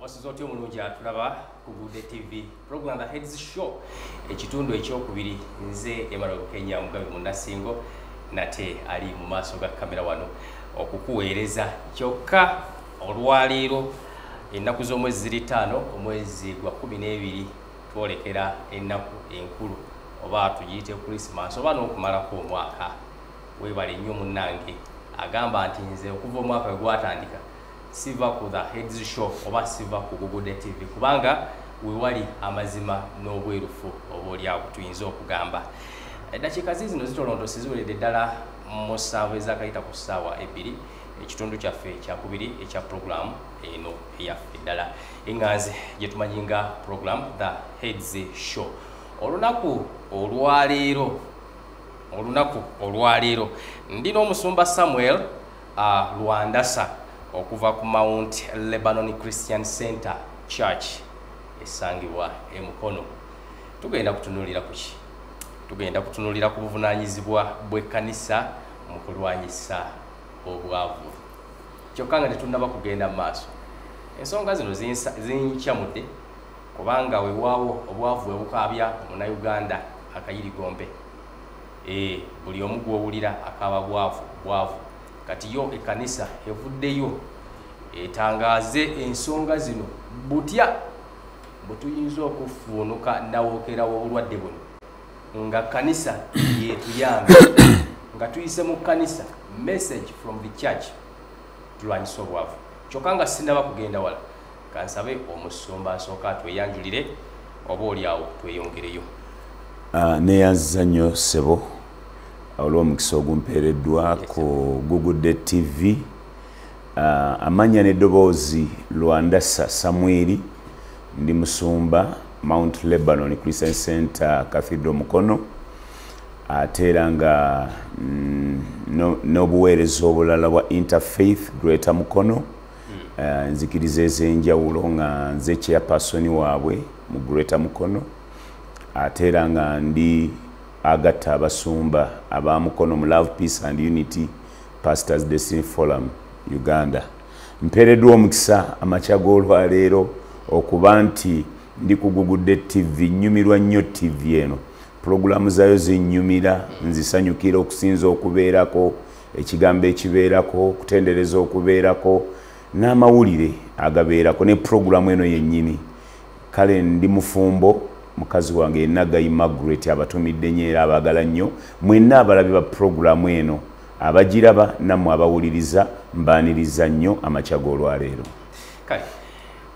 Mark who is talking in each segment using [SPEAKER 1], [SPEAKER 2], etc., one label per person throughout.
[SPEAKER 1] Osizoti omulungi atulaba ku Good TV program The Heads Show ekitundu ekyokubiri nze Emmanuel Kenya Mugabe Munasingo nate ali mu maaso ga kamera wano okukuweereza kyokka olwaleero ennaku z'omwezi ziri 5 omwezi gwa 12 twolekera ennaku enkulu oba tugiyite Christmas oba n'okumalako omwaka webale nnyo munnange agamba nti nze okuva omwaka we gwatandika siva ku The Heads Show oba siva ku Good TV kubanga wewali amazima n'obwerufu oboolyawo tuyinza okugamba eddakiika zino zitolondo siziweredde ddala mu ssaawa ezakayita ku ssaawa 2 ekitundu kyaffe ekyakubiri ekya program eno eyaffe ddala eŋŋanze gye tumanyi nga program The Heads Show olunaku olwaleero ndina omusumba Samuel Lwandasa okuva ku Mount Lebanon Christian Center Church esangibwa e Mukono. Tugenda kutunulira kuki? Tugenda kutunulira ku buvunaanyizibwa bw'ekkanisa mu kulwanyisa obwavu. Kyokka nga tetunnaba kugenda mu maaso. Ensonga zino zinkyamudde kubanga weewaawo obwavu ebukaabya Munnayuganda akayirigombe. Buli omu gw'owulira akaaba bwavu. Kati yo ekkanisa evuddeyo etangaaze ensonga zino butya butuyinza okufuunuka nawookerawo obulwadde buno nga kkanisa yetuyambe nga tuyise mu kkanisa message from the church tulwanyisa obwavu. Kyokka nga sinaba kugenda wala kansabe omusumba asooka tweyanjulire oba oliawo tweyongereyo.
[SPEAKER 2] Neyanziza nnyo ssebo olw'omukisa ogumpeereddwa ku Good TV. Amannya n'eddoboozi Lwandasa Samuel, ndi musumba Mount Lebanon Christian Center Cathedral Mukono, ate era nga n'obuweereza obulala bwa Interfaith Greater Mukono, nzikiriza ez'enjawulo nga nze chairperson waabwe mu Greater Mukono, ate era nga ndi agatta abasumba aba Mukono mu Love Peace and Unity Pastors Destiny Forum Uganda. Mpeereddwa omukisa amakya g'olwaleero okuba nti ndi ku Good TV. Nnyumirwa nnyo TV eno, pulogulaamu zaayo zinnyumira, nzisanyukira okusinza okubeerako, ekigambo ekibeerako, okutendereza okubeerako, n'amawulire agabeerako ne pulogulaamu eno yennyini. Kale ndi mufumbo mukazi wange Nagayi Margaret abatumidde nnyo era abaagala nnyo, mwenna abalabi ba pulogulaamu eno abagiraba nammwe abawuliriza mbaaniriza nnyo amakya g'olwaleero.
[SPEAKER 1] Kale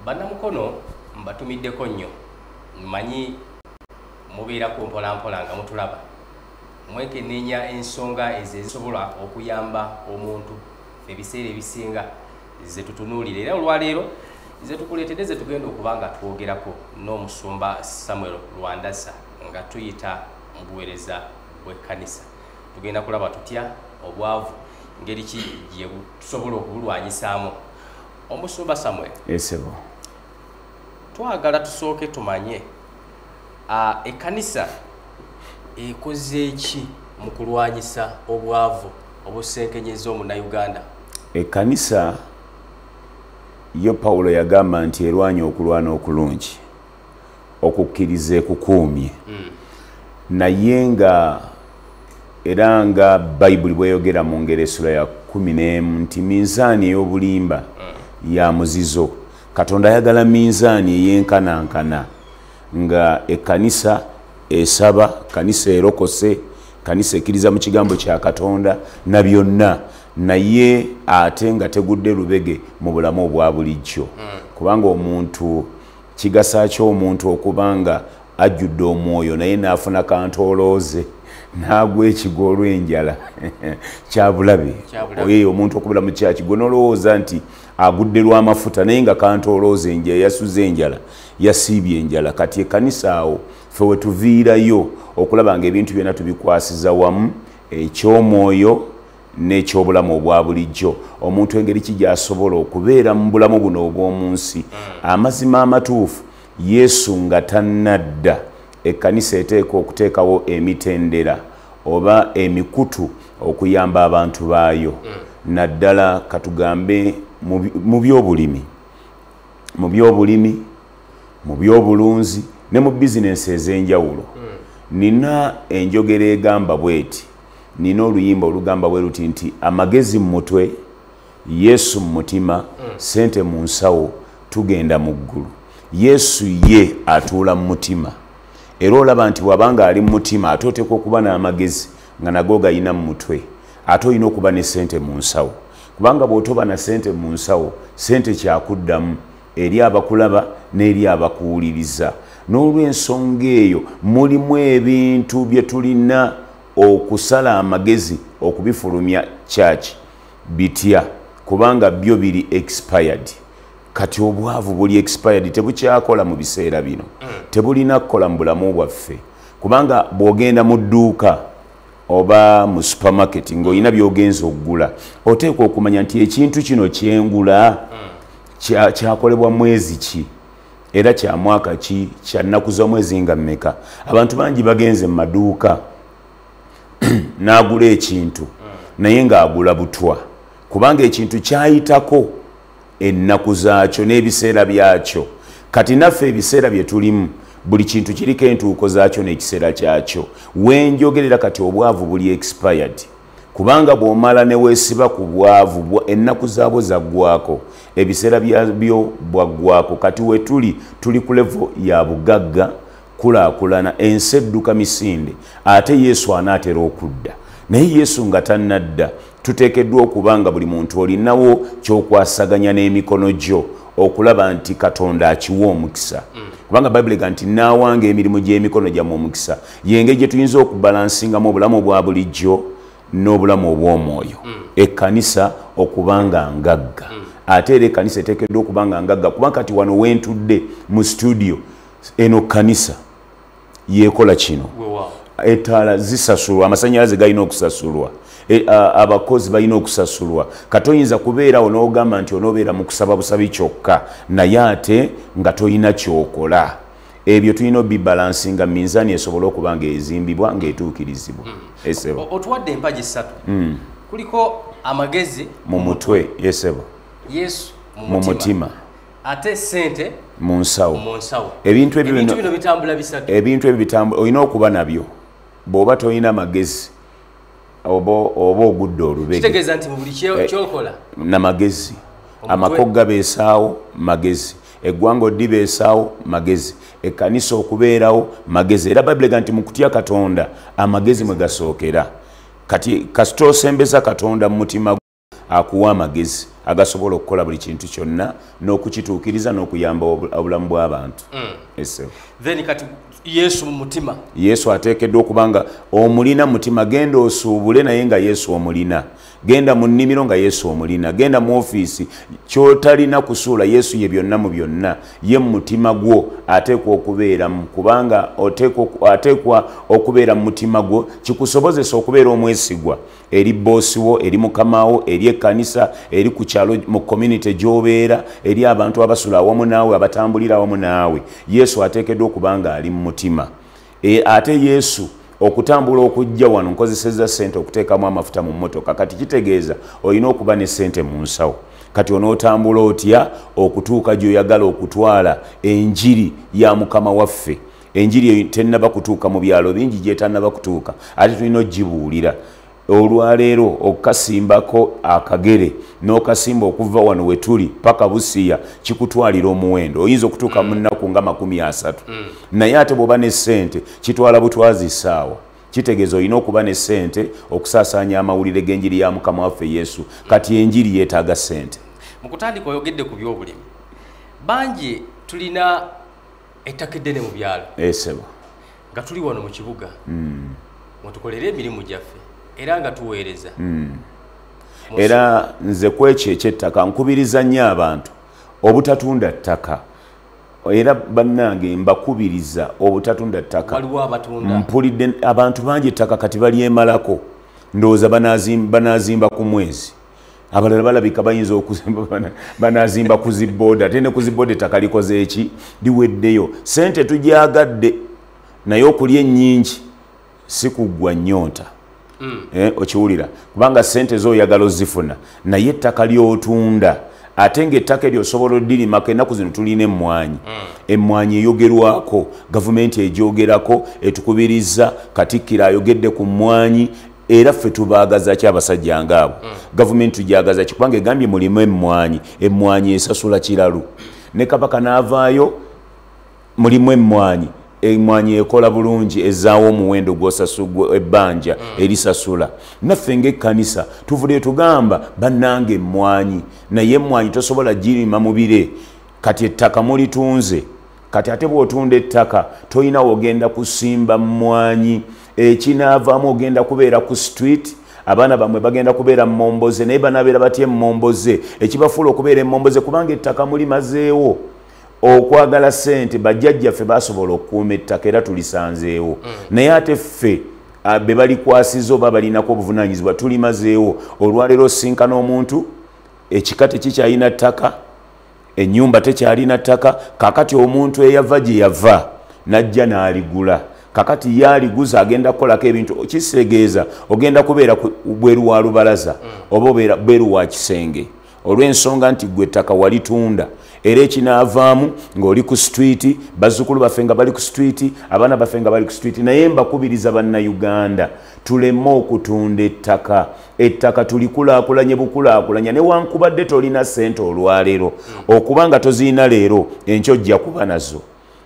[SPEAKER 1] bannamukono mbatumiddeko nnyo, mmanyi mubeerako mpolampola nga mutulaba mwekenneenya ensonga ezo ezisobola okuyamba omuntu ebiseera ebisinga ze tutunuulira era olwaleero ze tukuleetedde ze tugenda okuba nga twogerako n'omusumba Samuel Lwandasa nga tuyita mu buweereza bw'ekkanisa. Tugenda kulaba tutya obwavu ngeri ki gye tusobola okubulwanyisaamu. Omusumba Samuel,
[SPEAKER 2] esebo
[SPEAKER 1] twagala tusooke tumanye ekkanisa ekoze ki mu kulwanyisa obwavu obusenkenyeza Omunnayuganda?
[SPEAKER 2] Ekkanisa yo Pawulo yagamba nti erwanya okulwana okulungi, okukkiriza ekukuumye. Naye nga era nga Bayibuli bweyogera mu ngero essula ya 11 nti minzaani ey'obulimba ya muzizo. Katonda ayagala minzaani ey'enkanankana, nga ekkanisa esaba, kanisa erokose, kanisa ekkiriza mu kigambo kya Katonda na byonna, naye ate nga tegudde lubege mu bulamu obwa bulijjo. Kubanga omuntu kigasa ky'omuntu okubanga ajjudde omwoyo naye n'afuna kantoolooze n'agwa ekigo olw'enjala kyabulabe. Oye omuntu okubula mu kyaki gwe nolowooza nti agudde lw'amafuta naye nga kantoolooze enjala, yasuze enjala, yasiibye enjala. Kati ekkanisa awo ffe we tuviirayo okulaba nga ebintu byonna tubikwasiza wamu, eky'omwoyo n'ekyobulamu obwa bulijjo. Omuntu engeri ki gy'asobola okubeera mu bulamu buno obw'omu nsi. Amazima amatuufu Yesu nga tannadda, ekkanisa eteeka okuteekawo emitendera oba emikutu okuyamba abantu baayo. Naddala katugambe mu by'obulimi. mu byobulimi, mu byobulunzi ne mu bizinesi ez'enjawulo. Nina enjogera egamba bweti, nina oluyimba olugamba bwe luti nti amagezi mu mutwe, Yesu mu mutima, sente mu nsawo, tugenda mu ggulu. Yesu ye atuula mu mutima. Era olaba nti wabanga ali mu mutima ate oteekwa okuba n'amagezi nga nago gayina mu mutwe, ate olina okuba ne sente mu nsawo. Kubanga bw'otoba na sente mu nsawo, sente kyakuddamu eri abakulaba n'eri abakuwuliriza. N'olw'ensonga eyo mulimu ebintu bye tulina okusala amagezi okubifulumya church bitya, kubanga byo biri expired. Kati obwavu buli expired, tebukyakola mu biseera bino, tebulina kukola mu bulamu bwaffe. Kubanga bw'ogenda mu dduuka oba mu supermarket ng'olina by'ogenza okugula, oteekwa okumanya nti ekintu kino kyengula kyakolebwa mwezi ki, era kya mwaka ki, kya nnaku z'omwezi nga mmeka. Abantu bangi bagenze mu maduuka n'agula ekintu naye ng'agula butwa, kubanga ekintu kyayitako ennaku zaakyo n'ebiseera byakyo. Kati naffe ebiseera bye tulimu buli kintu kiriko entuuko zaakyo n'ekiseera kyakyo. Wenjogerera kati obwavu buli expired, kubanga bw'omala ne weesiba ku bwavu ennaku zaabwo zaggwako, ebiseera byabyo bwaggwako. Kati we tuli ku levo ya bugagga, kulaakulana, ensi edduka misinde, ate Yesu anaatera okudda. Naye Yesu nga tannadda, tuteekeddwa okubanga buli muntu olinawo ky'okwasaganya n'emikono gyo okulaba nti Katonda akiwa omukisa. Kubanga Bayibuli egamba nti naawanga emirimu gy'emikono gyammwe omukisa. Yengeri gye tuyinza okubalansingamu obulamu obwa bulijjo n'obulamu obw'omwoyo. Ekkanisa okubanga ngagga. Ate era ekkanisa eteekeddwa okubanga ngagga, kubanga kati wano wentudde mu studio eno kkanisa yeekola kino. Etaala zisasulwa, amasannyalaze galina okusasulwa, abakozi balina okusasulwa. Kati oyinza kubeerawo n'ogamba nti onoobeera mu kusaba busabi kyokka, naye ate nga toyina kyokola. Ebyo tulina obibalansinga minzaani esobole okuba ng'ezimbibwa ng'etuukirizibwa.
[SPEAKER 1] Otuwadde empagi ssatu. Kuliko amagezi
[SPEAKER 2] mu mutwe, Yesu mu mutima,
[SPEAKER 1] ate sente
[SPEAKER 2] mu nsawo.
[SPEAKER 1] Ebintu bino bitambula bisatu.
[SPEAKER 2] Ebintu ebyo bitambula, olina okuba nabyo. Bw'oba toyina magezi oba ogudde olubege.
[SPEAKER 1] Kitegeeza nti mu buli kyokola
[SPEAKER 2] n'amagezi. Amakogga beesaawo magezi, eggwanga oddibeesaawo magezi, ekkanisa okubeerawo magezi. Era Bayibuli egamba nti mu kutya Katonda amagezi mwe gasookera. Kati kasita osembeza Katonda mu mutima gwo akuwa amagezi agasobola okukola buli kintu kyonna n'okukituukiriza n'okuyamba obulamu bw'abantu.
[SPEAKER 1] Then kati Yesu mu mutima.
[SPEAKER 2] Yesu ateekeddwa okubanga omulina mutima, genda osuubule naye nga Yesu omulina. Genda mu nnimiro nga Yesu omulina. Genda mu ofiisi, ky'otalina kusuula Yesu ye byonna mu byonna. Ye mu mutima gwo ateekwa okubeeramu, kubanga ateekwa okubeera mu mutima gwo kikusobozesa okubeera omwesigwa eri boosi wo, eri mukama wo, eri ekkanisa, eri ku kyalo mu community gy'obeera, eri abantu abasula awamu naawe, abatambulira awamu naawe. Yesu ateekeddwa okubanga ali mu mutima. Ate Yesu okutambula okujja wano nkozesezza sente okuteekamu amafuta mu mmotoka. Kati kitegeeza olina okuba ne sente mu nsawo. Kati onootambula otya okutuuka gy'oyagala okutwala enjiri ya mukama waffe. Enjiri tennaba kutuuka mu byalo bingi, gyetannaba kutuuka, ate tulina ogibuulira. Olwaleero okukasimbako akagere n'okasimba okuva wano we tuli paka Busiya kikutwalira omuwendo. Oyinza okutuuka mu nnaku nga 30. Naye ate bw'oba ne ssente kitwala butwazi ssaawa. Kitegeeza olina okuba ne ssente okusaasaanya amawulire g'enjiri ya mukama waffe Yesu. Kati enjiri yeetaaga ssente.
[SPEAKER 1] Mu kutandika oyogedde ku by'obulimi. Bangi tulina ettaka eddene mu byalo. Nga tuli wano mu kibuga. Mutukolere emirimu gyaffe. Era nga tuweereza.
[SPEAKER 2] Era nze kwekyo ekyettaka nkubiriza nnyo abantu obutatunda ttaka. Era bannange mbakubiriza obutatunda ttaka.
[SPEAKER 1] Waliwo abatunda.
[SPEAKER 2] Mpulidde abantu bangi ettaka kati balyemalako. Ndowooza banaazimba ku mwezi. Abalala balabika bayinza okuzimba banazimba ku zibooda. Ate ne ku zibooda ettaka likoze eki? Liweddeyo. Sente tugyagadde naye okulya ennyingi si kuggwa nnyonta. Okiwulira, kubanga sente z'oyagala ozifuna, naye ettaka ly'otunda ate ng'ettaka eryo osobola oddirimako ennaku zino tulina emmwanyi emmwanyi eyogerwako gavumenti egyogerako etukubiriza Katikkiro ayogedde ku mmwanyi era ffe tubaagaza ki abasajja ng'abo gavumenti tugyagaza ki kubanga egambye mulimu emmwanyi esasula kiralu ne Kabaka n'avaayo mulimu emmwanyi ekola bulungi ezaawo omuwendo gw'osasula ebbanja erisasula naffe ng'ekkanisa tuvudde tugamba bannange emmwanyi naye emmwanyi tosobola girima mu bire kati ettaka mulitunze kati ate bw'otunda ettaka toyina wogenda kusimba mmwanyi ekinaavaamu ogenda kubeera ku street abaana bamwe bagenda kubeera mmomboze naye banaabeera batya emmomboze ekibafuula okubeera emmomboze kubanga ettaka mulimazeewo okwagala ssente bajjajjaffe basobola okukuuma ettaka era tulisanzeewo naye ate ffe be balikwasiza oba balinako obuvunaanyizibwa tulimazeewo olwaleero osinkana omuntu ekika tekikyalina ttaka ennyumba tekyalina ttaka kakati omuntu eyava gye yava n'ajja n'aligula kakati yaliguza agenda kukolako ebintu kitegeeza ogenda kubeera bweru wa lubalaza oba bweru wa kisenge olw'ensonga nti gwe ettaka walitunda era ekinaavaamu ng'oli ku street bazzukulu baffe nga bali ku street abaana baffe nga bali ku street naye mbakubiriza bannayuganda tuleme okutunda ettaka tulikulaakulanye bukulaakulanya newankubadde tolina ssente olwaleero okuba nga tozirina leero enkyo ojja kuba nazo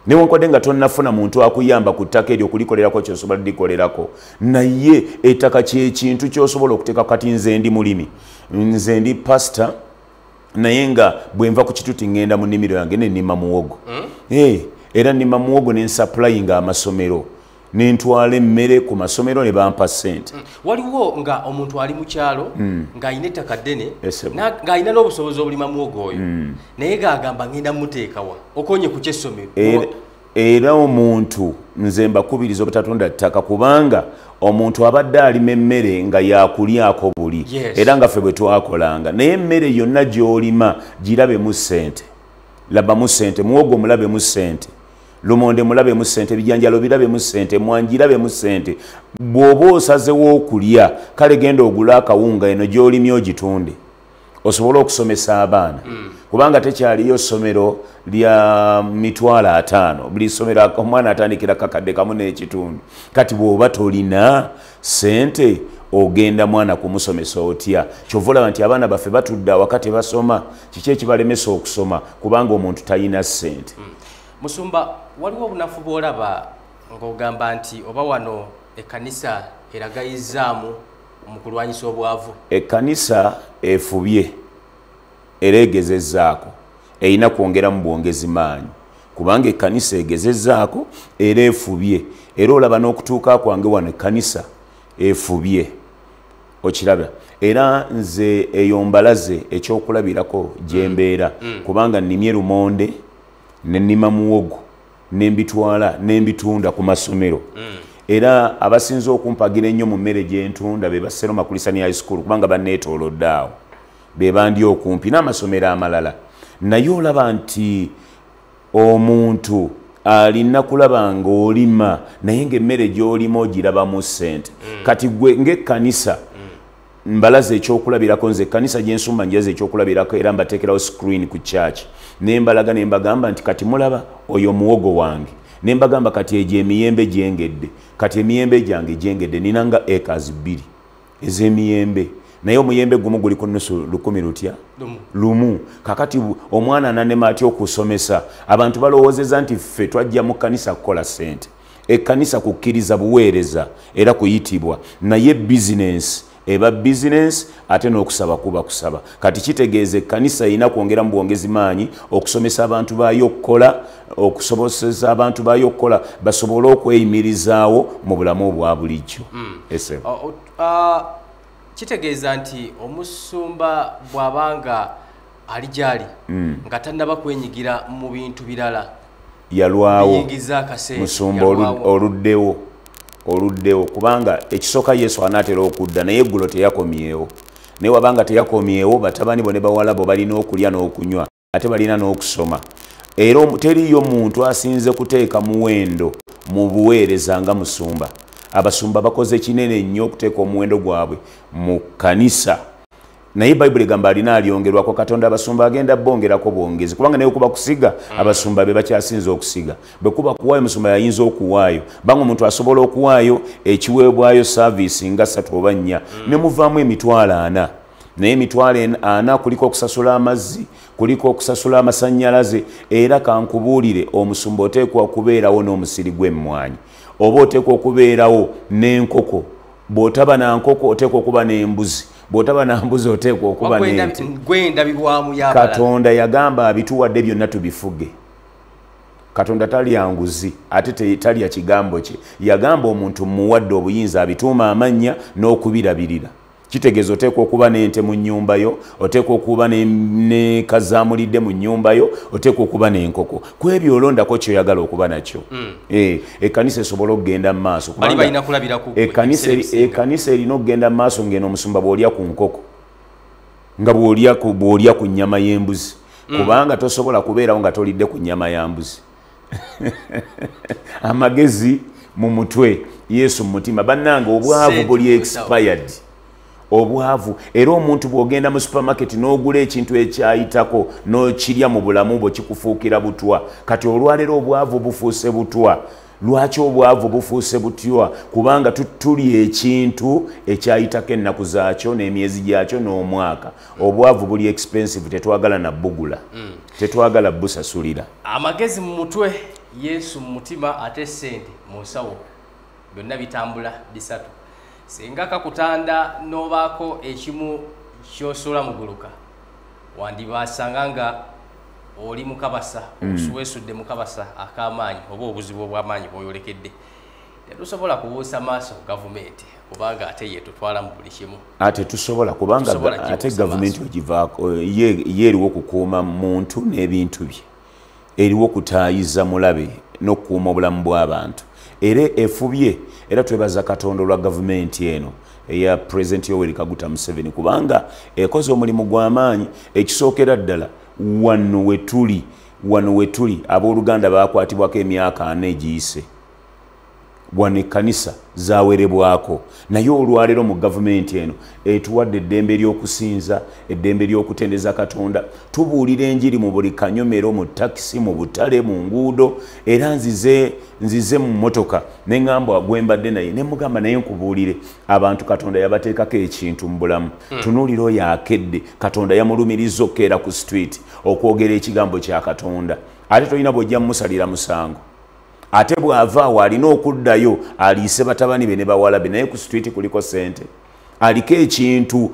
[SPEAKER 2] newankubadde nga tonnafuna muntu akuyamba ku ttaka eryo kulikolerako kyosobola likolerako naye ettaka kyekintu kyosobola okuteeka kati nze ndi mulimi nze ndi pastor naye nga bwe nva ku kituti ngenda mu nnimiro yange nennima muwogo era nnima muwogo nensupplyinga amasomero nentwala emmere ku masomero ne bampa ssente
[SPEAKER 1] waliwo nga omuntu ali mu kyalo ng'alina ettaka ddene ng'alina n'obusobozi obulima muwogo oyo naye gagamba ngenda muteekawa okonye ku kyessomero
[SPEAKER 2] era omuntu nze mbakubiriza obutatunda ttaka kubanga omuntu abadde alima emmere nga yakulyako buli era nga ffe bwe twakolanga naye emmere yonna gy'olima girabemu ssente labamu ssente muwogo mulabemu ssente lumonde mulabemu ssente bijanjalo birabemu ssente mwanjirabemu ssente bw'oba osazewo okulya kale genda ogula akawunga eno gy'olimye ogitunde osobola okusomesa abaana kubanga tekyaliyo ssomero lya 5,000 buli ssomero omwana atandikira kakadde kamu n'ekitundu kati bw'oba tolina ssente ogenda mwana kumusomesa otya kyova olaba nti abaana baffe batudde awakati basoma kiki ekibalemesa okusoma kubanga omuntu talina ssente
[SPEAKER 1] Musumba waliwo obunafu bw'olaba ng'ogamba nti oba wano ekkanisa eragayizaamu mu kulwanyisa obwavu
[SPEAKER 2] ekkanisa efubye era egezezzaako erina kwongeramu bwongezi maanyi kubanga ekkanisa egezezzaako era efubye era olaba n'okutuuka kwange wano ekkanisa efubye okiraba era nze eyo mbalaze ekyokulabirako gye mbeera kubanga nnimye lumonde nennima muwogo nembitwala nembitunda ku masomero era abasinze okumpagira ennyo mu mmere gye ntunda be Seroma Christian High School kubanga banneetoolodde awo be bandi okumpi n'amasomero amalala naye olaba nti omuntu alina kulaba ng'olima naye ng'emmere gy'olima ogirabamu ssente kati gwe ng'ekkanisa mbalaze ekyokulabirako nze ekkanisa gye nsumba njaze ekyokulabirako era mbateekerawo screen ku church nembalaga nembagamba nti kati mulaba oyo muwogo wange nembagamba kati egyo emiyembe gyengedde kati emiyembe gyange gyengedde ninanga acres 2 ez'emiyembe naye omuyembe gumu guli ku nusu 100 lutya lumu kakati omwana ananema atya okusomesa abantu balowoozeza nti ffe twajja mu kkanisa kukola ssente ekkanisa kukkiriza buweereza era kuyitibwa naye bizinensi eba business ate n'okusaba kuba kusaba kati kitegeeze ekkanisa erina kwongera mu bwongezi maanyi okusomesa abantu baayo okukola okusobozesa abantu baayo okukola basobole okweyimirizaawo mu bulamu obwa bulijjo
[SPEAKER 1] kitegeeza nti omusumba bw'abanga ali gyali nga tannaba kwenyigira mu bintu birala
[SPEAKER 2] yalwawo musumba oluddewo kubanga ekisooka Yesu anaatera okudda naye eggulo teyakomyewo naye wabanga teyakomyewo batabani bo ne bawala bo balina okulya n'okunywa ate balina n'okusoma era teriyo muntu asinze kuteeka muwendo mu buweereza nga musumba abasumba bakoze kinene nnyo okuteeka omuwendo gwabwe mu kkanisa naye Bible egamba alina alyongerwako Katonda abasumba agenda bongerako bwongezi kubanga naye kuba kusiga abasumba be bakyasinza okusiga bwe kuba kuwaayo musumba yayinza okuwaayo banga omuntu asobola okuwaayo ekiweebwayo service nga 3 oba 4 ne muvaamu emitwalo 4 naye emitwalo 4 kuliko okusasula amazzi kuliko okusasula amasannyalaze era kankubuulire omusumba oteekwa okubeerawo n'omusiri gw'emmwanyi oba oteekwa okubeerawo n'enkoko bw'otaba na nkoko oteekwa okuba n'embuzi bw'otaba na mbuzi oteekwa okuba n'ente Katonda yagamba abituwadde byonna tubifuge Katonda talya nguzi ate talya kigambo kye yagamba omuntu muwadde obuyinza abituuma amannya n'okubirabirira kitegeeza oteekwa okuba n'ente mu nnyumba yo oteekwa okuba ne kazaamulidde mu nnyumba yo oteekwa okuba n'enkoko ku ebyo olondako kyoyagala okuba nakyo ekkanisa esobola okugenda mu maaso ekkanisa erina okugenda mu maaso ng'eno omusumba bw'olya ku nkoko nga bw'olya ku nnyama y'embuzi kubanga tosobola kubeerawo nga tolidde ku nnyama ya mbuzi amagezi mu mutwe Yesu mu mutima bannange obwavu buli expired obwavu era omuntu bw'ogenda mu supermarket n'ogula ekintu ekyayitako n'okirya mu bulamu bwo kikufuukira butwa kati olwaleero obwavu bufuuse butwa lwaki obwavu bufuuse butya kubanga tuli ekintu ekyayitako ennaku zaakyo n'emyezi gyakyo n'omwaka obwavu buli expensive tetwagala na bugula tetwagala busasulira
[SPEAKER 1] amagezi mu mutwe Yesu mu mutima ate sente mu nsawo byonna bitambula bisatu singa kakutanda nobaako ekimu ky'osula muguluka wandibasanga nga oli mukabasa osuwesudde mukabasa ak'amaanyi oba obuzibu obw'amaanyi bw'oyolekedde tetusobola kubuusa maaso gavumenti kubanga ate ye tutwala mu buli kimu
[SPEAKER 2] ate tusobola kubanga ate gavumenti ogivaako ye eriwo okukuuma muntu n'ebintu bye eriwo okutaayiza mulabe n'okukuuma obulamu bw'abantu era efubye era twebaza Katonda olwa gavumenti eno eya President Yoweri Kaguta Museveni kubanga ekoze omulimu gw'amaanyi ekisookera ddala wano wetuli abooluganda baakwatibwako emyaka 4 egiyise wano ekkanisa zawerebwako naye olwaleero mu gavumenti eno etuwadde eddembe ly'okusinza eddembe ly'okutendeza Katonda tubuulira enjiri mu buli kanyomero mu takisi mu butale mu nguudo era nzize mu motoka neŋŋamba gwembadde naye ne mugamba naye nkubuulire abantu Katonda yabateekako ekintu mu bulamu tunuulira oyo akedde Katonda yamulumiriza okkeera ku street okwogera ekigambo kya Katonda ate tolina bw'ojja mmusalira musango ate bw'avaawo alina okuddayo aliise batabani be ne bawala be naye ku street kuliko sente aliko ekintu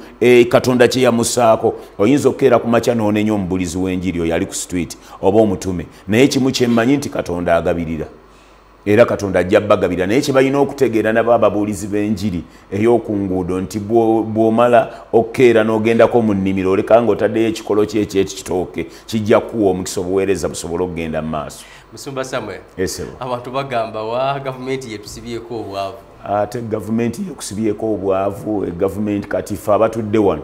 [SPEAKER 2] Katonda kye yamusaako oyinza okkeera ku makya n'onenya omubulizi w'enjiri oyo ali ku street oba omutume naye kimu kyemmanyi nti Katonda agabirira era Katonda ajja bagabira naye kye balina okutegeera nabo ababuulizi b'enjiri ey'oku nguudo nti bw'omala okkeera n'ogendako mu nnimiro oleka ng'otaddeyo ekikolo kye eky'ekitooke kijja kuwa omukisa obuweereza busobole okugenda mu maaso
[SPEAKER 1] Musumba Samuel abantu bagamba wa gavumenti yetusibyeko obwavu
[SPEAKER 2] ate gavumenti yekusibyeko obwavu gavumenti kati ffe abatudde wano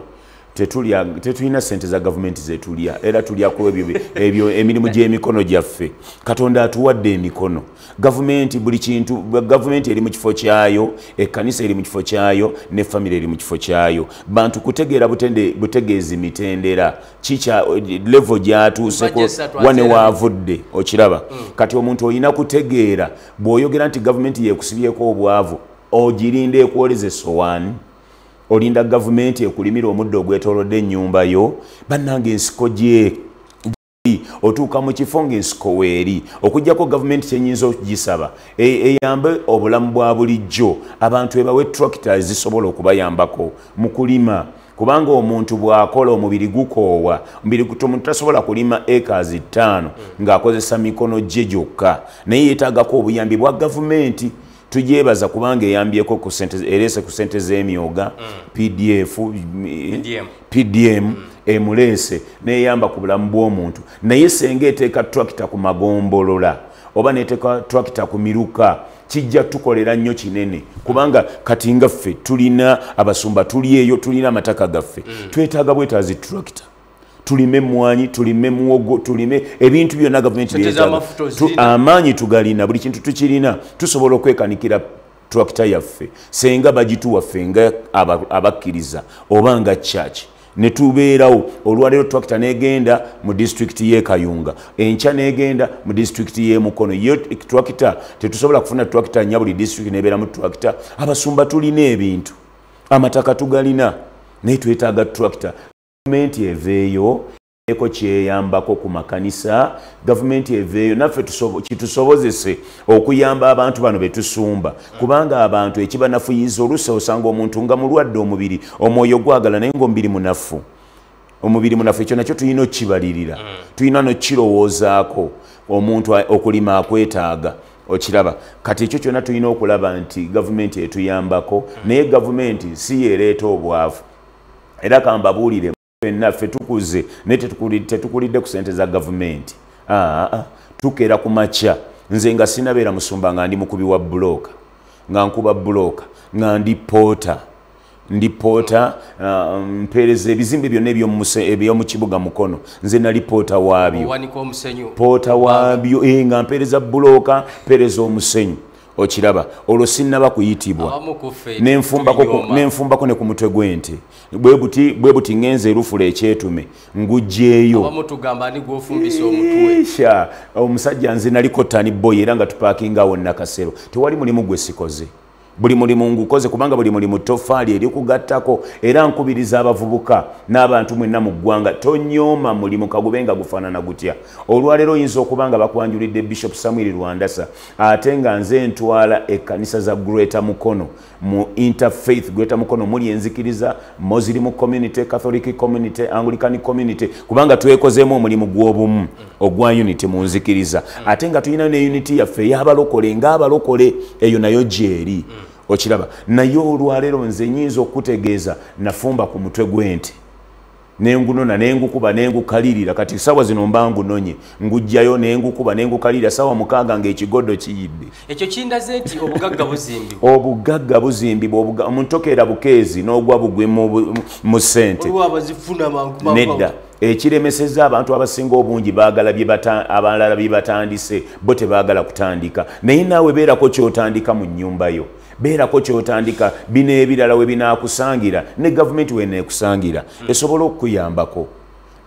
[SPEAKER 2] tetulina sente za gavumenti zetulya era tulya ku ebyo emirimu gy'emikono gyaffe Katonda atuwadde emikono gavumenti buli kintu gavumenti eri mu kifo kyayo ekkanisa eri mu kifo kyayo ne family eri mu kifo kyayo bantu kutegeera butegeezi mitendera kikya level gyatuuseko wane waavudde okiraba kati omuntu olina kutegeera bw'oyogera nti gavumenti yekusibyeko obwavu ogirinde ekwoleze sowaani olinda gavumenti ekulimira omuddo ogwetoolodde ennyumba yo bannange ensiko gye otuuka mu kifo ng'ensiko weeri okuggyako gavumenti kyenyinza okugisaba eyambe obulamu bwa bulijjo abantu ebawe tractors zisobola okubayambako mu kulima kubanga omuntu bw'akola omubiri gukoowa omuntu tasobola kulima acres 5 ng'akozesa mikono gye gyokka naye yeetaagako obuyambi bwa gavumenti tujebaza kubanga eyambyeko ku sente erese ku sente z'emyoga PDM emulese neyamba ku bulamu bw'omuntu naye senga eteeka tractor ku magombolola oba neteeka tractor ku miruka kijja tukolera nnyo kinene kubanga kati nga ffe tulina abasumba tuli eyo tulina amataka gaffe twetaaga bwetaazi tractor tulime mwanyi tulime muwogo tulime ebintu byonna gavumenti amaanyi tugalina buli kintu tukirina tusobola okwekanikira tractor yaffe senga bagituwa ffe nga abakkiriza oba nga church ne tubeerawo olwaleero tractor negenda mu district ye Kayunga encha negenda mu district ye Mukono yo tractor tetusobola kufuna tractor nya buli district nebeera mu tractor abasumba tulina ebintu amataka tugalina naye twetaaga tractor government eveeyo eko kyeyambako ku makanisa government eveeyo naffe kitusobozese okuyamba abantu bano betusumba kubanga abantu ekibanafuyiza oluusi osanga omuntu nga mulwadde omubiri omwoyo gwagala naye ng'omubiri munafu omubiri munafu ekyo nakyo tulina okkibalirira tulina nokirowoozaako omuntu okulima akwetaaga okiraba kati ekyo kyonna tulina okulaba nti gavumenti etuyambako naye gavumenti si yeereeta obwavu era kambabuulire naffe tukuze naye tetukulidde ku ssente za gavumenti tukeera ku makya nze nga sinabeera musumba nga ndi mukubi wa bulooka nga nkuba bulooka nga ndi poota mpeereza ebizimbe byonna eby'omu kibuga Mukono nze nali poota waabyo nga mpeereza bulooka mpeereza omusenyu okiraba olwo sinnaba kuyitibwa nenfumbako ne ku mutwe gw'ente bwe buti ngenze erufula ekyetume ngujjeeyo omusajja nze naliko ttani boy era nga tupaakinga awo Nakasero tewali mulimu gwe sikoze buli mulimu ngukoze kubanga buli mulimu tofaali eri kugattako era nkubiriza abavubuka n'abantu mwenna mu ggwanga tonyooma mulimu kagubenga gufaanana gutya olwaleero oyinza okubanga bakwanjulidde Bishop Samuel Rwandasa ate nga nze ntwala ekkanisa za Greater Mukono mu interfaith Greater Mukono muli enzikiriza Muslim community Catholic community Anglican community kubanga twekozeemu omulimu gw'obumu ogwa unity mu nzikiriza ate nga tulina ne unity yaffe ey'abalokole ng'abalokole eyo nayo gyeri okiraba naye olwaleero nze nyinza okutegeeza nafumba ku mutwe gw'ente nengunona nengukuba nengukalirira kati sawa zino mbangu nonye ngujjayo nengukuba nengukalirira sawa mukaaga ng'ekigoddo kiyidde
[SPEAKER 1] ekyo kindaze nti obugagga buzimbibwa omuntokera bukeezi n'ogwa bugwe mu ssente nedda ekiremeseza abantu abasinga obungi baagala abalala bye batandise bo tebaagala kutandika naye naawe beerako kyotandika mu nnyumba yo beerako kyotandika bino ebirala we binaakusangira ne gavumenti weneekusangira esobola okukuyambako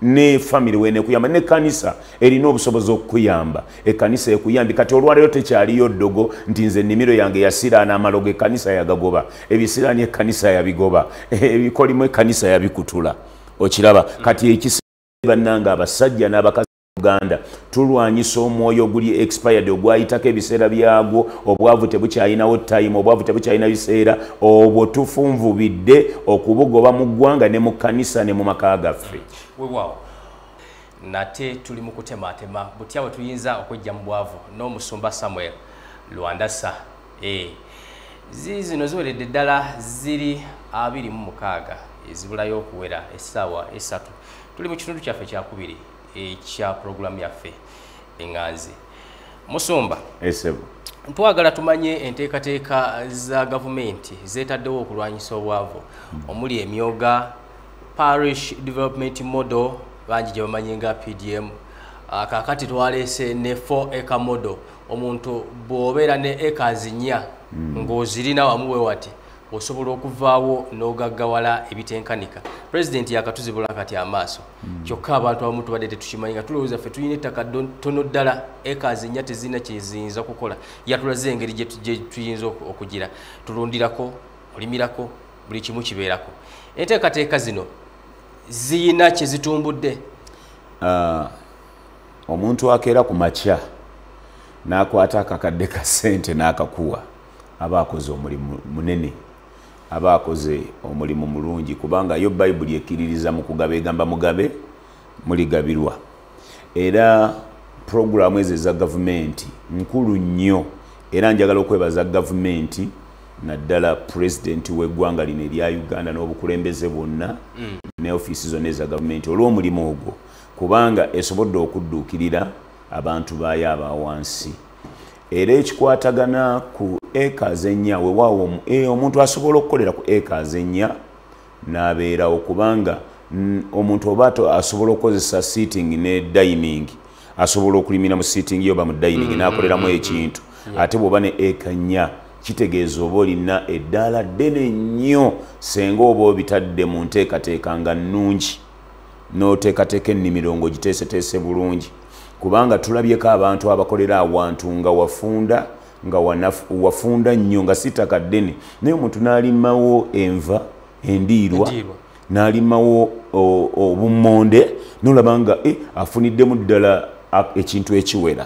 [SPEAKER 1] ne family weneekuyamba ne kanisa erina obusobozi okukuyamba ekkanisa ekuyambi kati olwaleero tekyaliyo ddogo nti nze ennimiro yange yasiraana amalogo ekkanisa yagagoba ebisiraani ekkanisa yabigoba ebikolimu ekkanisa yabikutula okiraba kati ekisa bannanga abasajja n'abakazi Uganda tulwanyisa omwoyo guli expired ogwayitako ebiseera byagwo obwavu tebukyayinawo time obwavu tebukyayina biseera obwo tufunvubidde okubugoba mu ggwanga ne mu kkanisa ne mu maka gaffe weewaawo nate tuli mu kutematema butya bwe tuyinza okujja mu bwavu n'omusumba Samuel Rwandasa zino ziweredde ddala ziri 26 ezibulayo okuwera essaawa 3 tuli mu kitundu kyaffe kyakubiri ekya programu yaffe enganzi musumba twagala tumanye enteekateeka za gavumenti zeetaddewo okulwanyisa obwavu omuli emyoga parish development model bangi gye bamanyi nga PDM kakati twaleese ne 4 acre model omuntu bw'obeera ne acres 4 ng'ozirina wamu we wati osobola okuvaawo n'ogaggawala ebitenkanika president yakatuzibula kati amaaso kyokka abantu abamu tubadde tetukimanyi nga tulowooza ffe tulina ettaka tono ddala acres 4 tezirina kyeziyinza kukola yatulaze engeri gye tuyinza okugira tulundirako olimirako buli kimu kibeerako enteekateeka zino ziyina kye zitumbudde
[SPEAKER 2] omuntu akeera ku makya n'akwata akakadde ka ssente n'akakuwa aba akoze omulimu munene aba akoze omulimu mulungi kubanga yo Bayibuli ekkiririza mu kugaba egamba mugabe muligabirwa era programu ezo za gavumenti nkulu nnyo era njagala okwebaza gavumenti naddala president w'eggwanga lino erya Uganda n'obukulembeze bwonna ne ofiisi zonna eza gavumenti olw'omulimu ogwo kubanga esobodde okudduukirira abantu baayo abawansi era ekikwatagana ku acres 4 weewaawo omuntu asobola okukolera ku acres 4 n'abeerawo kubanga omuntu oba asobola okukozesa sitting ne dining asobola okulimira mu sitting yoba mu dining n'akoleramu ekintu ate bw'oba ne acre 4 kitegeeza oba olina eddaala ddene nnyo senga oba obitadde mu nteekateeka nga nnungi n'oteekateeka ennimiro ng'ogiteeseteese bulungi kubanga tulabyeko abantu abakolera awantu nga wafunda nnyo nga si ttaka ddene naye omuntu n'alimawo enva endiirwa n'alimawo obummonde n'olaba nga afuniddemu ddala ekintu ekiwera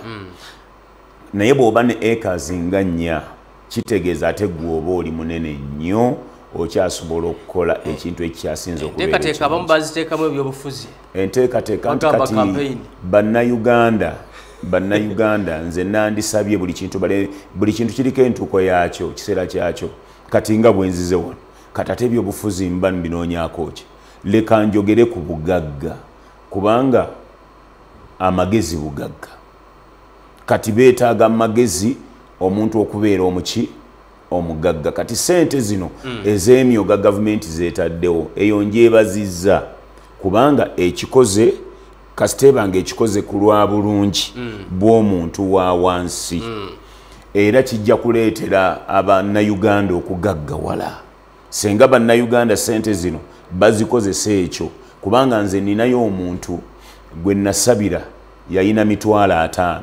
[SPEAKER 2] naye bw'oba ne acres nga nnya kitegeeza ate gwe oba oli munene nnyo okyasobola okukola ekintu ekikyasinza
[SPEAKER 1] enteekateeka abamu baziteekamu ebyobufuzi
[SPEAKER 2] enteekateeka nti kati bannayuganda nze nandisabye buli kintu kiriko entuuko yaakyo kiseera kyakyo kati nga bwenzize wano kati ate ebyobufuzi mba mbinoonyaako ki leka njogere ku bugagga kubanga amagezi bugagga kati beetaaga magezi omuntu okubeera omugagga kati sente zino ez'emyoga gavumenti zeetaddewo eyo njeebazizza kubanga ekikoze kasiteebanga ekikoze ku lwa bulungi bw'omuntu wa wansi era kijja kuleetera abannayuganda okugaggawala senga bannayuganda sente zino bazikozesa ekyo kubanga nze ninayo omuntu gwe nasabira yayina 50,000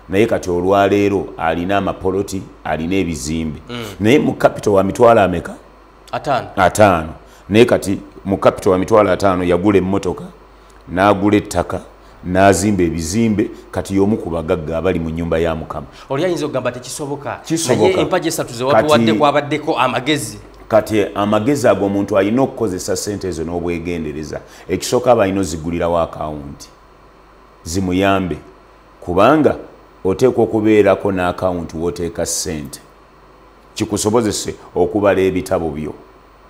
[SPEAKER 2] naye kati olwaleero alina amapoloti alina ebizimbe naye mu capital wa 5 naye kati mu capital wa 5 yagula emmotoka n'agula ettaka n'azimba ebizimbe kati y'omu ku bagagga abali mu nnyumba ya Mukama.
[SPEAKER 1] Oli ayinza okugamba tekisoboka naye empagi esatu ze watuwadde kwabaddeko amagezi
[SPEAKER 2] kati amagezi ago omuntu alina okukozesa ssente ezo n'obwegendereza ekisooka aba alina ozigulirawo akawunti zimuyambe kubanga oteekwa okubeerako n'akawunti w'oteeka ssente kikusobozese okubala ebitabo byo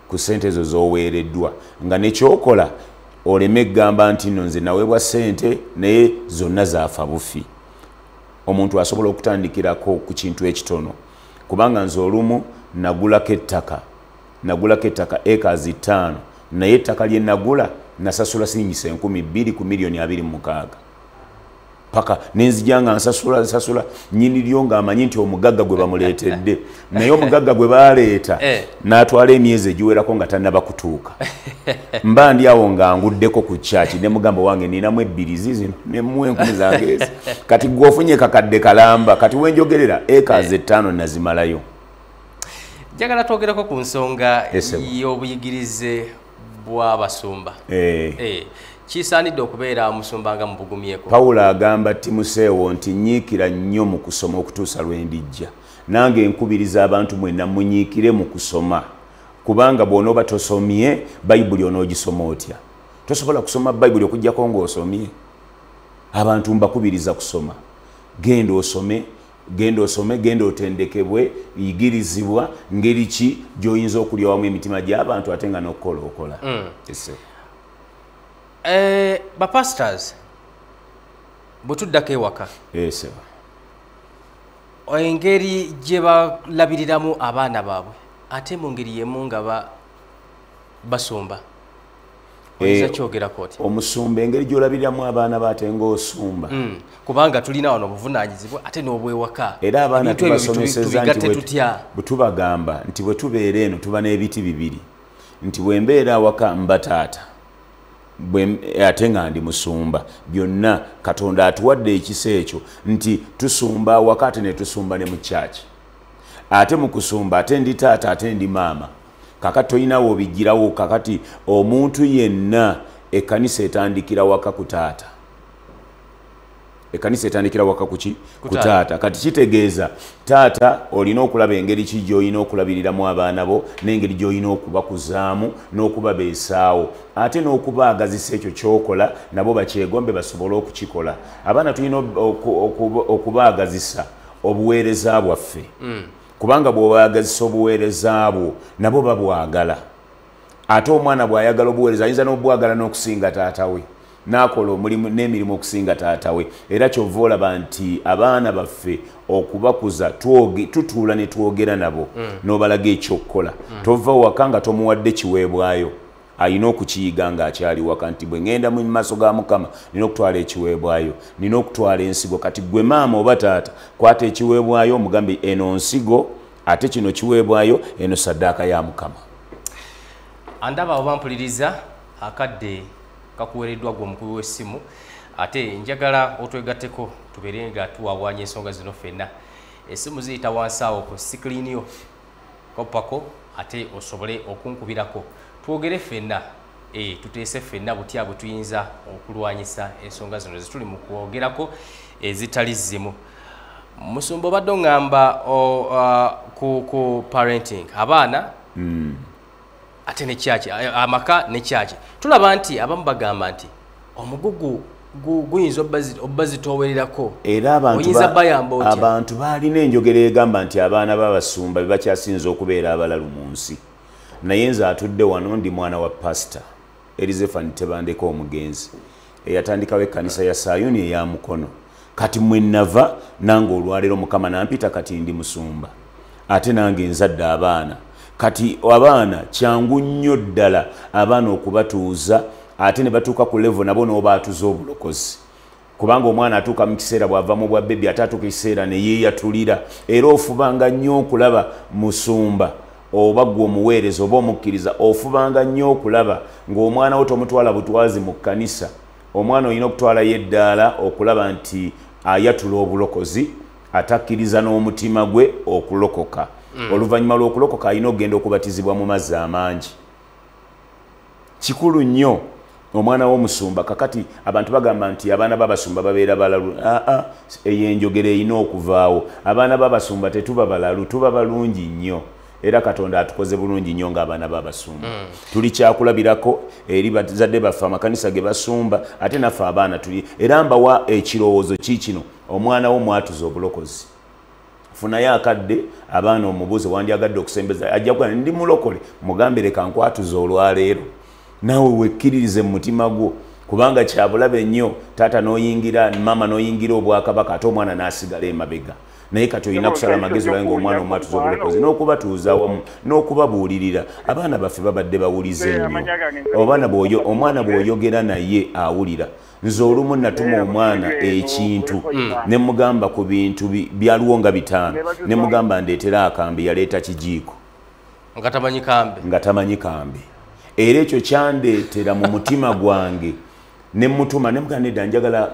[SPEAKER 2] ku ssente ezo z'oweereddwa nga nekyokola oleme egamba nti nno nze naweebwa ssente naye zonna zaafa bufi omuntu asobola okutandikirako ku kintu ekitono kubanga nze olumu nagulako ettaka acres 5 naye ettaka lye nagula nasasula siringisa 2,000 ku miliyoni 26 paka nenzija nga nsasula nyini lyo ng'amanyi nti omugagga gwe bamuleetedde naye omugagga gwe baaleeta n'atwala emyezi egiwerako nga tannaba kutuuka mba ndi awo nga nguddeko ku kyaki ne mugamba wange ninamu 2 zino ne muwe 10 zange ezi kati gwofunye kakadde kalamba kati wenjogerera acres 5 nazimalayo.
[SPEAKER 1] Njagala twogereko ku nsonga y'obuyigirize bw'abasumba kisaanidde okubeera omusumba nga mubugumyeko.
[SPEAKER 2] Pawulo agamba Timoseewo nti nyiikira nnyo mu kusoma okutuusa lwe ndijja nange nkubiriza abantu mwenna munyiikire mu kusoma kubanga bw'onooba tosomye bayibuli onoogisoma otya tosobola kusoma bayibuli okuggyako ng'osomye abantu mbakubiriza kusoma genda osome genda otendekebwe yigirizibwa ngeri ki gy'oyinza okulya wamu emitima gy'abantu ate nga n'okukola okola.
[SPEAKER 1] Bapastors bwetuddako ewaka engeri gye balabiriramu abaana baabwe ate mu ngeri yemu nga basumba oyinza kyogerako otya?
[SPEAKER 2] Omusumba engeri gy'olabiriramu abaana baate ng'osumba
[SPEAKER 1] kubanga tulina wano obuvunaanyizibwa ate n'obwewaka
[SPEAKER 2] era abaana tubasomeseza nti bwetubagamba nti bwe tubeera eno tuba n'ebiti bibiri nti bwe mbeera awaka mba taata ate nga ndi musumba byonna Katonda atuwadde ekisa ekyo nti tusumba awaka ate ne tusumba ne mu kyaki ate mu kusumba ate ndi taata ate ndi maama kakati toyinawo obigirawo kakati omuntu yenna ekkanisa etandikira waka ku taata ekkanisa etandikira waka kuki ku taata kati kitegeeza taata olina okulaba engeri ki gy'olina okulabiriramu abaana bo n'engeri gy'olina okubakuzaamu n'okubabeesaawo ate n'okubaagazisa ekyo ky'okola nabo bakyegombe basobole okukikola. Abaana tulina okubaagazisa obuweereza bwaffe kubanga bw'obaagazisa obuweereza bwo nabo babwagala ate omwana bw'ayagala obuweereza ayinza n'obwagala n'okusinga taata we n'akola omulimu n'emirimu okusinga taata we era kyova olaba nti abaana baffe okubakuza tutuula ne twogera nabo n'obalaga ekyokukola tova waka nga tomuwadde kiweebwayo ayina okukiyiga ng'akyali waka nti bwe ngenda mu maaso ga Mukama nina okutwala ekiweebwayo nina okutwala ensigo kati gwe maama oba taata kwata ekiweebwayo omugambe eno nsigo ate kino kiweebwayo eno saddaaka ya Mukama.
[SPEAKER 1] Andaba obampuliriza akadde kakuweereddwa gwe omukulu w'essimu ate njagala otwegatteko tubeere nga tuwawaanya ensonga zino ffenna. Essimu ziyita wansi awo ku sikiriini yo koppako ate osobole okunkubirako twogere ffenna tuteese ffenna butya bwe tuyinza okulwanyisa ensonga zino zituli mu kwogerako ezitali zimu. Musumba obadde oŋŋamba ku parenting abaana ate ne kyaki amaka ne kyaki tulaba nti abamu bagamba nti omugugu guyinza obbazitoowererako
[SPEAKER 2] era abantu balina enjogera egamba nti abaana b'abasumba bebakyasinza okubeera abalalu mu nsi. Naye nze atudde wano ndi mwana wa pasita Elizefani Tebandeka omugenzi eyatandikawo ekkanisa ya Sayuni eya Mukono. Kati mwe nava nange olwaleero Mukama nampita kati ndi musumba ate nange nzadde abaana. Kati abaana kyangu nnyo ddala abaana okubatuuza ate ne batuuka ku level nabo n'obaatuza obulokozi. Kubanga omwana atuuka mu kiseera bw'ava mu bwa bebi ate atuuka ekiseera ne yeeyatulira. Era ofubanga nnyo okulaba musumba oba gwe omuweereza oba omukkiriza ofubanga nnyo okulaba ng'omwana wo tomutwala butwazi mu kkanisa. Omwana olina okutwalayo eddaala okulaba nti ayatula obulokozi atakkiriza n'omutima gwe okulokoka. Oluvannyuma lw'okulokoka alina okugenda okubatizibwa mu mazzi amangi. Kikulu nnyo omwana w'omusumba. Kakati abantu bagamba nti abaana b'abasumba babeera balalu. Eyo enjogera erina okuvaawo. Abaana b'abasumba tetuba balalu, tuba balungi nnyo. Era Katonda atukoze bulungi nnyo ng'abaana b'abasumba. Tuli kyakulabirako eri bazadde baffe amakanisa ge basumba ate naffe abaana tuli. Era mbawa ekirowoozo kiikino omwana wo mwatuza obulokozi. Funayo akadde abaana omubuuze wandyagadde okusembeza ajja kuba ndi mulokole mugambe leka nkwatuza olwaleero. Naawe wekkiririze mu mutima gwo kubanga kyabulabe nnyo taata n'oyingira mama n'oyingira obwakabaka ate omwana n'asigala emabega. Naye kati olina kusala amagezi olwaye ng'omwana omwatuza obulokozi n'okubatuuza wamu n'okubabuulirira. Abaana baffe babadde bawulize nnyo. Omwana bw'oyogera naye awulira. Nze olumu natuma omwana ekintu ne mugamba ku bintu byaliwo nga 5 ne mugamba ndeetera akambe yaleeta kijiiko nga tamanyi kambe. Era ekyo kyandeetera mu mutima gwange ne mutuma ne mugamba nedda njagala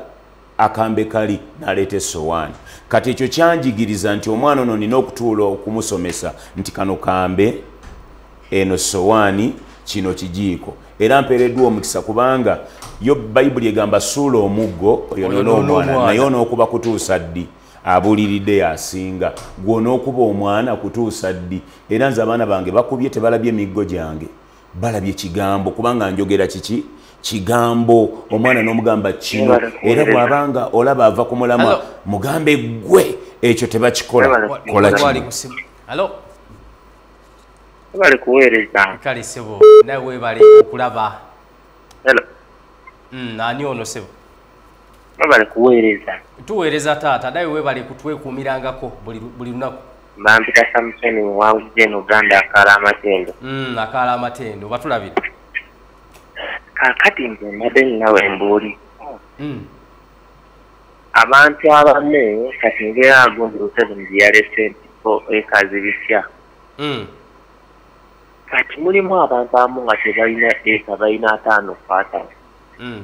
[SPEAKER 2] akambe kali n'aleeta essowaani. Kati ekyo kyanjigiriza nti omwana ono nina okutuula okumusomesa nti kano kambe eno ssowaani kino kijiiko. Era mpeereddwa omukisa kubanga yo Bayibuli egamba suula omuggo oyonoona omwana naye onookuba kutuusa ddi abuuliridde yasinga gwe onookuba omwana kutuusa ddi. Era nze abaana bange bakubye tebalabye emiggo gyange balabye kigambo kubanga njogera kiki kigambo. Omwana n'omugamba kino era bw'abanga olaba ava ku mulama mugambe gwe ekyo tebakikola kola kino.
[SPEAKER 3] Bali kuweereza.
[SPEAKER 1] Kale sebo nawe bali okulaba.
[SPEAKER 3] Hello.
[SPEAKER 1] Ani ono sebo?
[SPEAKER 3] Bali kuweereza.
[SPEAKER 1] Tuweereza taata nawe we bali kutwekuumirangako buli lunaku.
[SPEAKER 3] Bampita Samson wangu jeno Uganda akala amatendo.
[SPEAKER 1] Akala amatendo batulabira.
[SPEAKER 3] Kakati nze mbadde ninawe embuuli. Abantu abamu kati ngera agundi Museveni yalese nti ekazi bisya. Kati mulimu abantu abamu nga tebalina eka balina 5 kwata.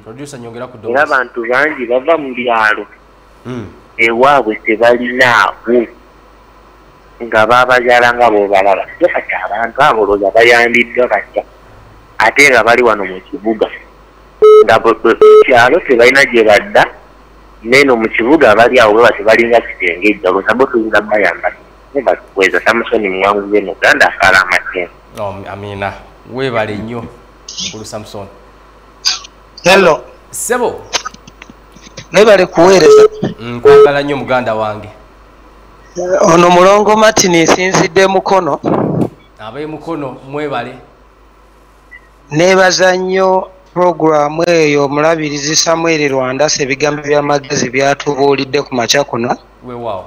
[SPEAKER 1] Producer nyongera ku domo.
[SPEAKER 3] Era abantu bangi bava mu byalo. Ewaabwe tebalinaawo nga babazaala nga boobalaba. Kati abantu abo looza bayambiddwa batya ate nga bali wano mu kibuga nga kyalo tebalina gye badda neno mu kibuga bali awo bwe tebalinga kitengejja kusabo tuyinza bayamba nebatukweza Samusoni muwangu ze Uganda akala amatendo.
[SPEAKER 1] Amina webale nnyo kulu Samson.
[SPEAKER 4] Hello
[SPEAKER 1] sebo
[SPEAKER 4] nebale kuweereza.
[SPEAKER 1] Nkwagala nnyo muganda wange.
[SPEAKER 4] Ono mulongo Martin nsinzidde Mukono.
[SPEAKER 1] Abe Mukono mwebale.
[SPEAKER 4] Nebaza nnyo programu eyo omulabirizi Samuel Rwanda ebigambo by'amagezi byatubuulidde ku makya kuno.
[SPEAKER 1] Weewaawo.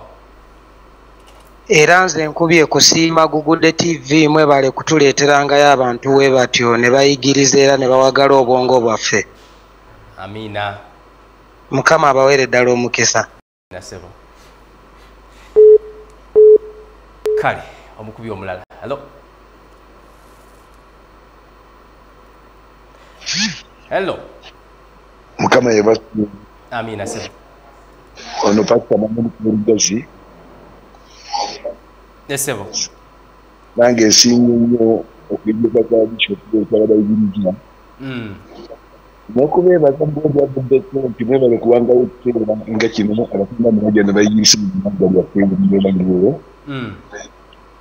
[SPEAKER 4] Era nze nkubye kusiima Gugude TV mwebale kutuleeterangayo abantu we batyo ne bayigiriza era ne bawagala obwongo bwaffe.
[SPEAKER 1] Amina.
[SPEAKER 4] Mukama abaweere ddala omukisa.
[SPEAKER 1] Nasebo. Kale omukubi omulala. Hello. Hello.
[SPEAKER 5] Mukama yebasi.
[SPEAKER 1] Amina sebo.
[SPEAKER 5] Ono pastor Mamudu Mugazi.
[SPEAKER 1] Sebo.
[SPEAKER 5] Nange sinyo okuyibuka kwa bishop y'ekyala bayingira. N'okubeebaza mbwebwadde nti mwebale kubanga okuteera nga kino abasinga munajja ne bayigirisa emiganda byaffe ng'ebyebagiriro.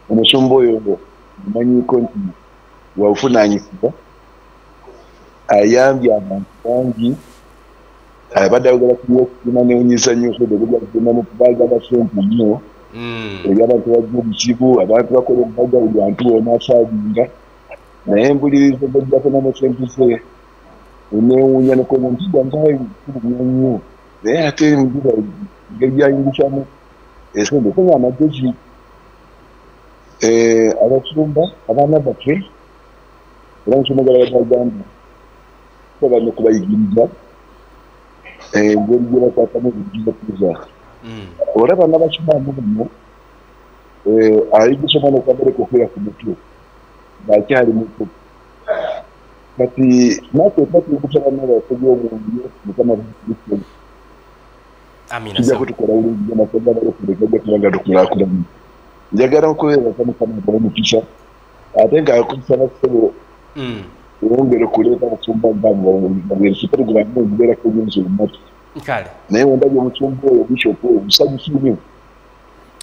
[SPEAKER 5] Omusumba oyo mmanyiiko nti wabuvunaanyizibwa ayambye abantu bangi abadde ayogera ku byokugema newunyiza nnyo okudogera kugema mu kubaagala ssente nnyo eri abantu bajja obuzibu abantu bakola embaga buli bantu wona asaaginga naye mpuliriza bajjakonamu sente ze neewuunya nokomuntu gantakulumya nnyo naye ate mugira engeri gyayingisamu esente fenya amagezi abasumba abaana baffe era nsomagala bagamba bano kubayigiriza engeri gye bakwatamu ebigibakuza olaba n'abakimaamu bano ayigisa omwana okamereka okwera ku mutwe ng'akyali muto kati nateeka tukusaba n'abakozi omwonyo mukama kristo tujja kutukola bulungi amasajja balekulekajja kubanga tukulaakulanye njagala okubeereza mukama omukisa ate ng'akusaba ssebo wongere kuleeta abasumba ngaaekitarigulamu okubeerako ebyinzi omumatu naye wendabye omusumba oyo bishop oyo musanyufu nnyo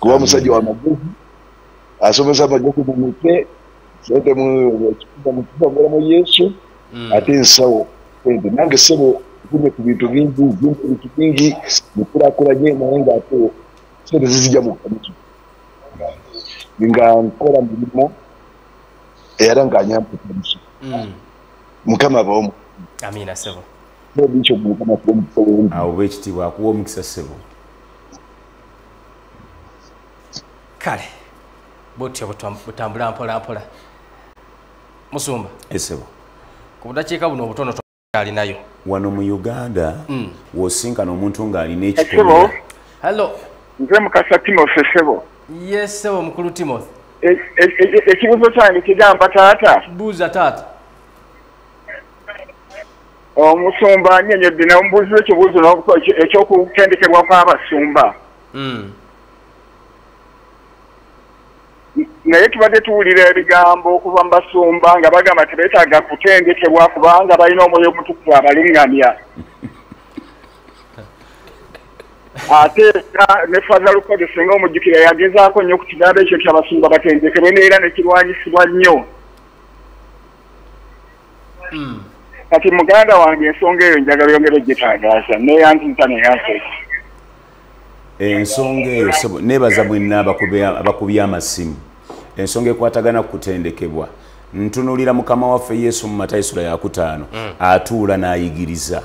[SPEAKER 5] kuba musajja w'amagezi asomesa amagezi mu mutwe sente mukivavulamu yesu ate ensawo sente nange ssebo zimye ku bintu bingi zimye bintu bingi mukulaakulanye naye ng'ate sente zizijja mu kanisa nga nkola mirimu era ng'anyampa kanisa mukama abawo
[SPEAKER 1] amina sebo
[SPEAKER 5] bishop mukama
[SPEAKER 2] awo bwekitibwa akuwa omukisa ssebo
[SPEAKER 1] kale botya butambula mpola musumba
[SPEAKER 2] esebo
[SPEAKER 1] ku budakiika buno obutono alinayo
[SPEAKER 2] wano mu Uganda wosinkana omuntu ng'alina ekikolwa.
[SPEAKER 6] Hello nze mukasa Timothy sebo.
[SPEAKER 1] Yes sebo mukulu Timothy.
[SPEAKER 6] Ekibuzo kyange kigamba taata
[SPEAKER 1] buuza taata
[SPEAKER 6] omusumba nyenyedde namubuuza ekibuuzo ekyokutendekebwa kw'abasumba naye tubadde tuwulira ebigambo okuva mu basumba nga bagamba tebeetaaga kutendekebwa kubanga balina omwoyo omutukuvu abalinganya ate ne Father Lukodo singa omujjukira yagezaako nnyo ku kigambo ekyo nti abasumba batendekebwe neera nekirwanyisibwa nnyo kati muganda wange ensonga eyo njagala yongere gitagaasa neyanziza neyanse
[SPEAKER 2] ensonga eyo nebaza mwenna abakubya amasimu ensonga ekwatagana kutendekebwa ntunulira mukama waffe Yesu mu Matayo sura ya 5 atuula n'ayigiriza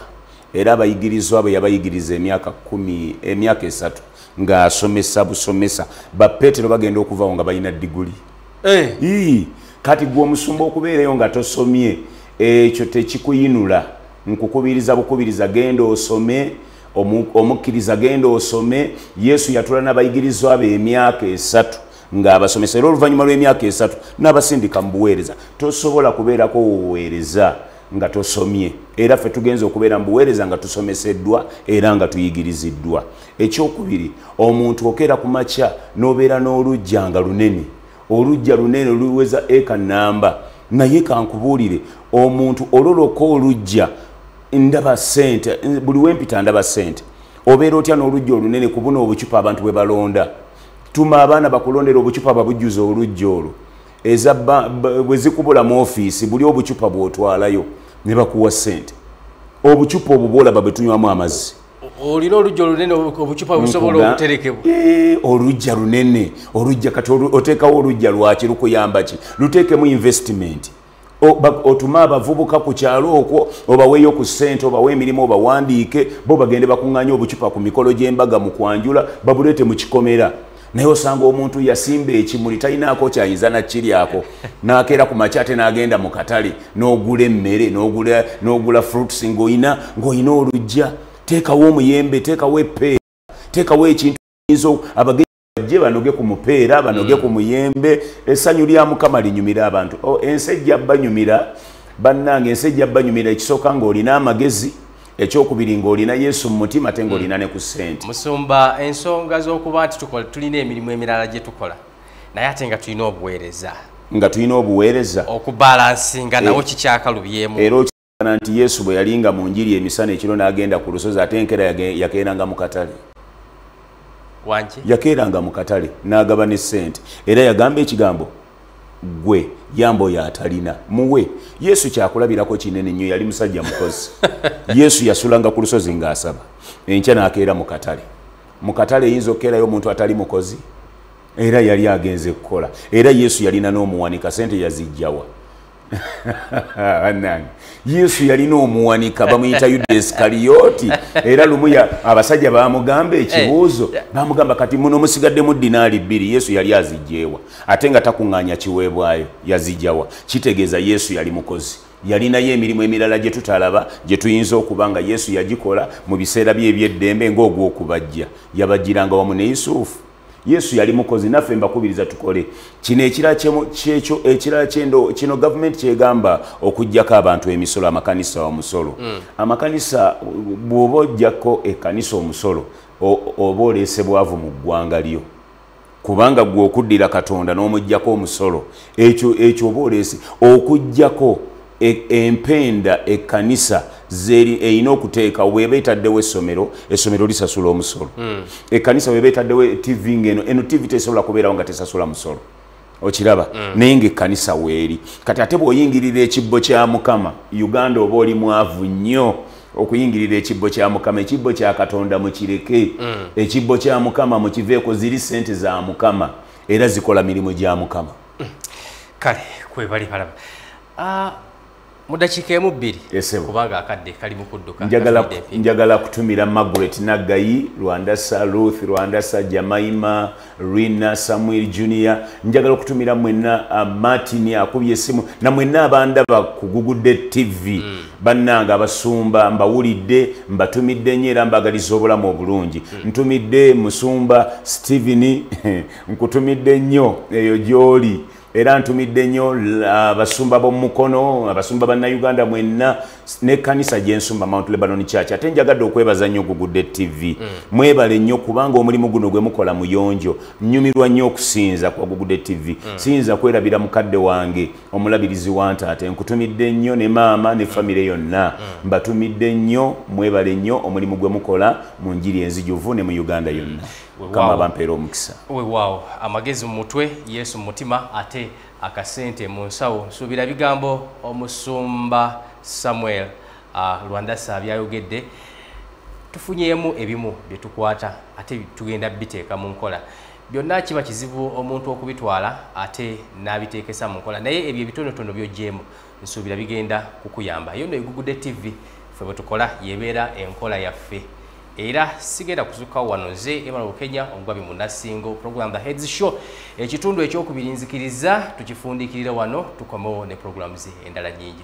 [SPEAKER 2] era abayigirizwa bwe yabayigiriza emyaka 3 ng'asomesa busomesa ba Petero bagenda okuvawo nga balina diguli kati gwe omusumba okubeerayo nga tosomye ekyo tekikuyinula nkukubiriza bukubiriza genda osome omukkiriza genda osome Yesu yatula n'abayigirizwa be emyaka 3 ng'abasomesa era oluvannyuma lw'emyaka 3 n'abasindika mu buweereza tosobola kubeerako oweereza nga tosomye era ffe tugenza okubeera mu buweereza nga tusomeseddwa era nga tuyigiriziddwa ekyokubiri omuntu okeera ku makya n'obeera n'olujja nga lunene olujja lunene luweza eka namba naye kankubuulire omuntu ololoka olujja ndaba ssente buli wempita ndaba ssente obeera otya n'olujja olunene kubuna obucupa abantu bwe balonda tuma abaana bakulondera obucupa babujjuza olujja olwo bwe zikubula mu ofiisi buli obucupa bw'otwalayo ne bakuwa ssente obucupa obwo bwolaba bwe tunywamu amazzi
[SPEAKER 1] olina olujja olunene obucupa busobola okuterekebwa
[SPEAKER 2] olujja lunene olujja kati oteekawo olujja lwaki lukuyamba ki luteekemu investment otuma abavubuka ku kyalo okwo obaweeyo ku ssente obawe emirimu obawandiike bo bagende bakuŋŋaanya obucupa ku mikolo gy'embaga mu kwanjula babuleete mu kikomera naye osanga omuntu yasimba ekimuli talinaako kyayinza nakiryako n'akeera ku makya ate n'agenda mu katale n'ogula emmere n'ogula fruits ng'oyina olujja teekawo omuyembe teekawo eppeera teekawo ekintu ayinza abagenzi bajje banoge ku mupeera banoge ku muyembe essanyu lya Mukama linyumira abantu ensejja banyumira bannange ensejja banyumira ekisooka ng'olina amagezi ekyokubiri ng'olina Yesu mu mutima ate ng'olina ne ku ssente.
[SPEAKER 1] Musumba ensonga z'okuba nti tulina emirimu emirala gye tukola naye ate nga tulina obuweereza okubalansinga nawo kikyakalubyemu
[SPEAKER 2] era okikana nti Yesu bwe yalinga mu njiri emisana ekiro n'agenda ku lusozi ate enkera yakeeranga mu katale yakeeranga mu katale n'agaba ne ssente era yagamba ekigambo gwe yambo yatalina muwe. Yesu kyakulabirako kinene nnyo yali musajja mukozi Yesu yasulanga ku lusozi ng'asaba enkya n'akeera mu katale eyinza okukeerayo omuntu atali mukozi era yali agenze kukola era Yesu yalina n'omuwanika sente yazijjawa Yesu yalina omuwanika bamuyita Yuda Iskariyoti era lumu abasajja bamugamba ekibuuzo bamugamba kati muno musigaddemu dinaali 2 Yesu yali azijjeewa ate nga takuŋŋaanya kiweebwayo yazijjawa kitegeeza Yesu yali mukozi yalinayo emirimu emirala gye tutalaba gye tuyinza okuba nga Yesu yagikola mu biseera bye eby'eddembe ng'ogw'okubajja yabajjiranga wamu ne Yusufu. Yesu yali mukozi naffe mbakubiriza tukole kino ekirala kino gavumenti kyegamba okuggyako abantu emisolo amakanisa omusolo amakanisa bw'oba ojjako ekkanisa omusolo oba oleese bwavu mu ggwanga lyo kubanga gwe okuddira Katonda n'omuggyako omusolo ekyo oba oleese okuggyako empenda ekkanisa zeri eyina okuteeka weba etaddewo essomero lisasula omusolo ekkanisa weba etaddewo TV ngeno eno TV tesobola kubeerawo nga tesasula musolo okiraba naye ng'ekkanisa weeri kati ate bw'oyingirira ekibbo kya Mukama Uganda oba oli mwavu nnyo okuyingirira ekibbo kya Mukama ekibbo kya Katonda mukireke ekibbo kya Mukama mukiveeko ziri ssente za Mukama era zikola mirimu gya Mukama
[SPEAKER 1] kale kwebali palaba mudakiika emu 2 kubanga akadde kali mu kudduka
[SPEAKER 2] njagala kutumira Margaret Nagayi Lwandasa Ruth Lwandasa Jamaima Rina Samuel Junior njagala okutumira mwenna Martin akubye esimu na mwenna abandaba ku Google TV bannanga abasumba mbawulidde mbatumidde nnyo era mbagaliza obulamu obulungi ntumidde Musumba Steven nkutumidde nnyo eyo gy'oli era ntumidde nnyo abasumba b'omukono abasumba bannayuganda mwenna n'ekkanisa gy'ensumba Mount Lebanon Church ate njagadde okwebaza nnyo Google TV mwebale nnyo kubanga omulimu guno gwe mukola muyonjo nnyumirwa nnyo okusinza kwa Google TV siyinza kwerabira mukadde wange omulabirizi wa ntaate nkutumidde nnyo ne maama ne famire yonna mbatumidde nnyo mwebale nnyo omulimu gwe mukola mu njiri enzijuvu ne mu Uganda yonna kama bampeera omukisa
[SPEAKER 1] weewaawo amagezi mu mutwe Yesu mu mutima ate akasente mu nsawo nsuubira bigambo omusumba Samuel Lwandasa byayogedde tufunyeemu ebimu bye tukwata ate tugenda biteeka mu nkola byonna kiba kizibu omuntu okubitwala ate n'abiteekesa mu nkola naye ebyo ebitonotono by'oggyeemu nsuubira bigenda kukuyamba yo no Google TV ffe bwe tukola yebeera enkola yaffe era sigenda kuzuka wano nze Emmanuel Kenya omugwabi mu Nasingo program The Heads Show ekitundu ekyokubiri nzikiriza tukifundikirira wano tukomewo ne programs endala nyingi.